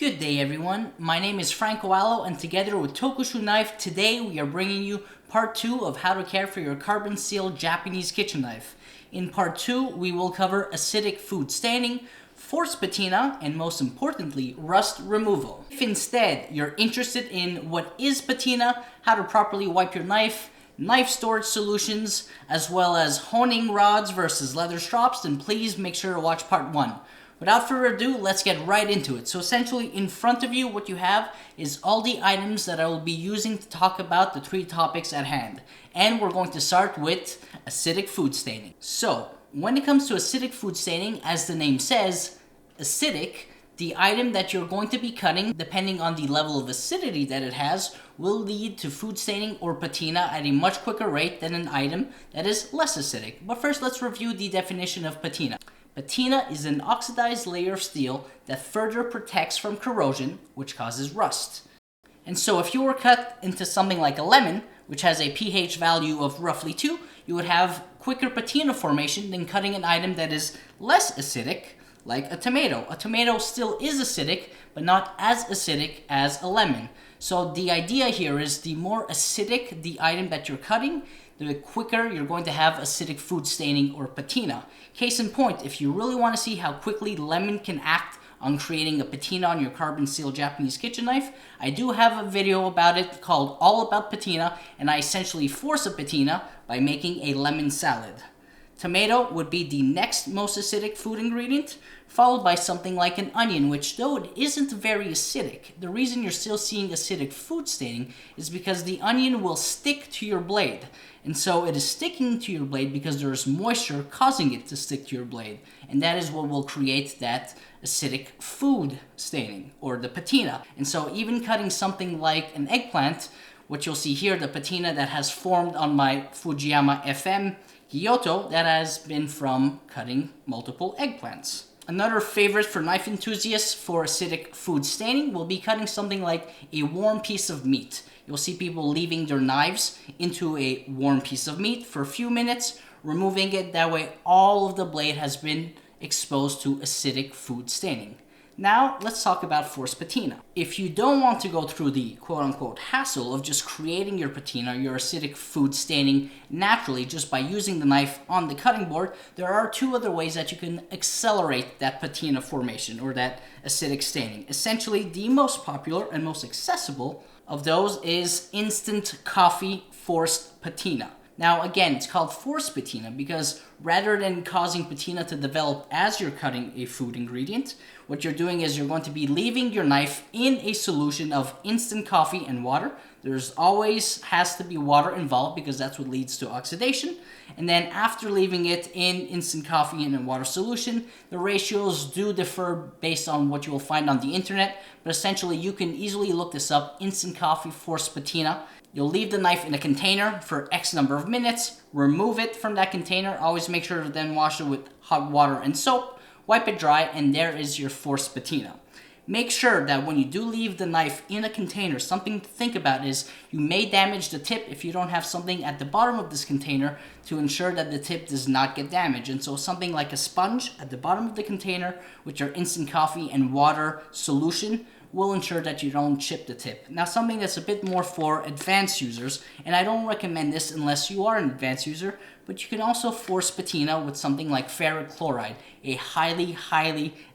Good day everyone, my name is Franco Allo and together with Tokushu Knife, today we are bringing you part 2 of how to care for your carbon steel Japanese kitchen knife. In part 2 we will cover acidic food staining, force patina, and most importantly, rust removal. If instead you're interested in what is patina, how to properly wipe your knife storage solutions, as well as honing rods versus leather strops, then please make sure to watch part 1. Without further ado, let's get right into it. So essentially, in front of you, what you have is all the items that I will be using to talk about the 3 topics at hand. And we're going to start with acidic food staining. So, when it comes to acidic food staining, as the name says, acidic, the item that you're going to be cutting, depending on the level of acidity that it has, will lead to food staining or patina at a much quicker rate than an item that is less acidic. But first, let's review the definition of patina. Patina is an oxidized layer of steel that further protects from corrosion, which causes rust. And so if you were cut into something like a lemon, which has a pH value of roughly 2, you would have quicker patina formation than cutting an item that is less acidic, like a tomato. A tomato still is acidic, but not as acidic as a lemon. So the idea here is the more acidic the item that you're cutting, the quicker you're going to have acidic food staining or patina. Case in point, if you really want to see how quickly lemon can act on creating a patina on your carbon steel Japanese kitchen knife, I do have a video about it called All About Patina, and I essentially force a patina by making a lemon salad. Tomato would be the next most acidic food ingredient, followed by something like an onion, which though it isn't very acidic, the reason you're still seeing acidic food staining is because the onion will stick to your blade. And so it is sticking to your blade because there is moisture causing it to stick to your blade. And that is what will create that acidic food staining, or the patina. And so even cutting something like an eggplant, what you'll see here, the patina that has formed on my Fujiyama FM Kyoto, that has been from cutting multiple eggplants. Another favorite for knife enthusiasts for acidic food staining will be cutting something like a warm piece of meat. You'll see people leaving their knives into a warm piece of meat for a few minutes, removing it. That way all of the blade has been exposed to acidic food staining. Now, let's talk about force patina. If you don't want to go through the quote-unquote hassle of just creating your patina, your acidic food staining naturally just by using the knife on the cutting board, there are 2 other ways that you can accelerate that patina formation or that acidic staining. Essentially, the most popular and most accessible of those is instant coffee forced patina. Now again, it's called force patina because rather than causing patina to develop as you're cutting a food ingredient, what you're doing is you're going to be leaving your knife in a solution of instant coffee and water. There's always has to be water involved because that's what leads to oxidation. And then after leaving it in instant coffee and a water solution, the ratios do differ based on what you will find on the internet, but essentially you can easily look this up, instant coffee force patina. You'll leave the knife in a container for X number of minutes, remove it from that container, always make sure to then wash it with hot water and soap, wipe it dry, and there is your force patina. Make sure that when you do leave the knife in a container, something to think about is you may damage the tip if you don't have something at the bottom of this container to ensure that the tip does not get damaged. And so something like a sponge at the bottom of the container with your instant coffee and water solution will ensure that you don't chip the tip. Now something that's a bit more for advanced users, and I don't recommend this unless you are an advanced user, but you can also force patina with something like ferric chloride, a highly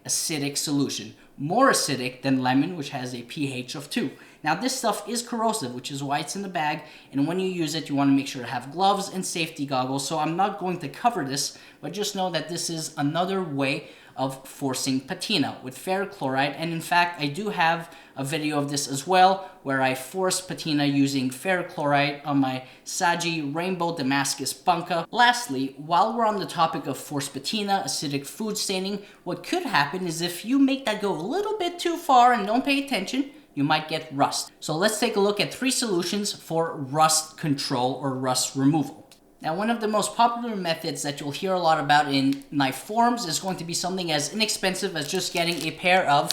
acidic solution. More acidic than lemon, which has a pH of 2. Now this stuff is corrosive, which is why it's in the bag, and when you use it you want to make sure to have gloves and safety goggles, so I'm not going to cover this, but just know that this is another way of forcing patina with ferric chloride. And in fact, I do have a video of this as well where I force patina using ferric chloride on my Saji Rainbow Damascus Bunka. Lastly, while we're on the topic of force patina, acidic food staining, what could happen is if you make that go a little bit too far and don't pay attention, you might get rust. So let's take a look at 3 solutions for rust control or rust removal. Now, one of the most popular methods that you'll hear a lot about in knife forums is going to be something as inexpensive as just getting a pair of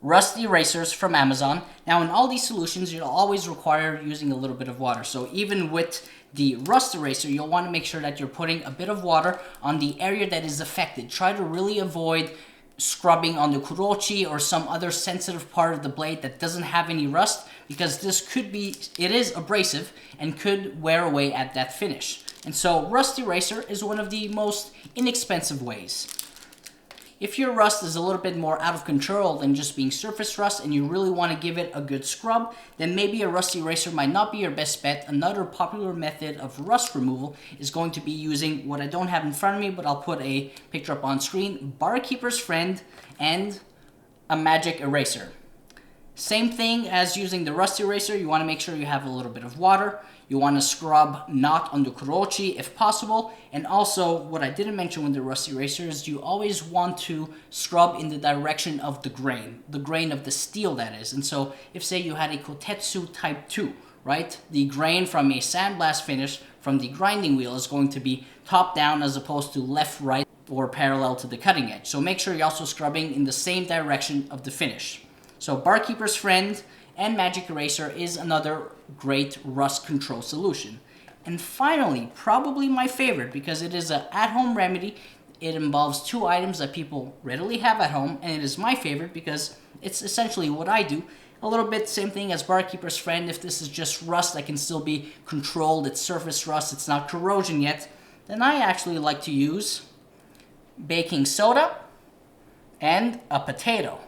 rust erasers from Amazon. Now, in all these solutions, you'll always require using a little bit of water. So even with the rust eraser, you'll want to make sure that you're putting a bit of water on the area that is affected. Try to really avoid scrubbing on the kurochi or some other sensitive part of the blade that doesn't have any rust, because it is abrasive and could wear away at that finish. And so rust eraser is one of the most inexpensive ways. If your rust is a little bit more out of control than just being surface rust and you really want to give it a good scrub, then maybe a rust eraser might not be your best bet. Another popular method of rust removal is going to be using what I don't have in front of me, but I'll put a picture up on screen, Barkeeper's Friend and a magic eraser. Same thing as using the rust eraser, you want to make sure you have a little bit of water. You want to scrub not on the kurochi if possible. And also, what I didn't mention with the rust eraser is you always want to scrub in the direction of the grain of the steel, that is. And so if, say, you had a kotetsu type 2, right? The grain from a sandblast finish from the grinding wheel is going to be top down as opposed to left, right, or parallel to the cutting edge. So make sure you're also scrubbing in the same direction of the finish. So Barkeeper's Friend and Magic Eraser is another great rust control solution. And finally, probably my favorite, because it is an at-home remedy. It involves 2 items that people readily have at home, and it is my favorite because it's essentially what I do. A little bit same thing as Barkeeper's Friend. If this is just rust that can still be controlled, it's surface rust, it's not corrosion yet, then I actually like to use baking soda and a potato.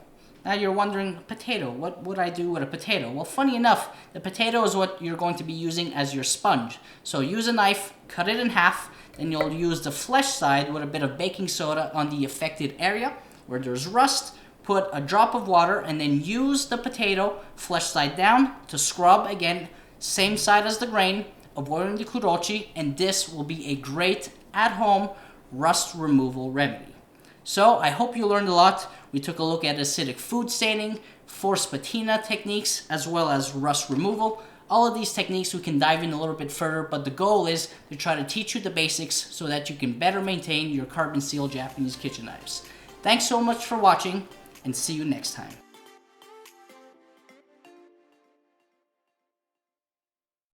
Now you're wondering, potato, what would I do with a potato? Well, funny enough, the potato is what you're going to be using as your sponge. So use a knife, cut it in half, then you'll use the flesh side with a bit of baking soda on the affected area where there's rust. Put a drop of water and then use the potato flesh side down to scrub again, same side as the grain, avoiding the kurochi, and this will be a great at-home rust removal remedy. So I hope you learned a lot. We took a look at acidic food staining, forced patina techniques, as well as rust removal. All of these techniques we can dive in a little bit further, but the goal is to try to teach you the basics so that you can better maintain your carbon steel Japanese kitchen knives. Thanks so much for watching, and see you next time.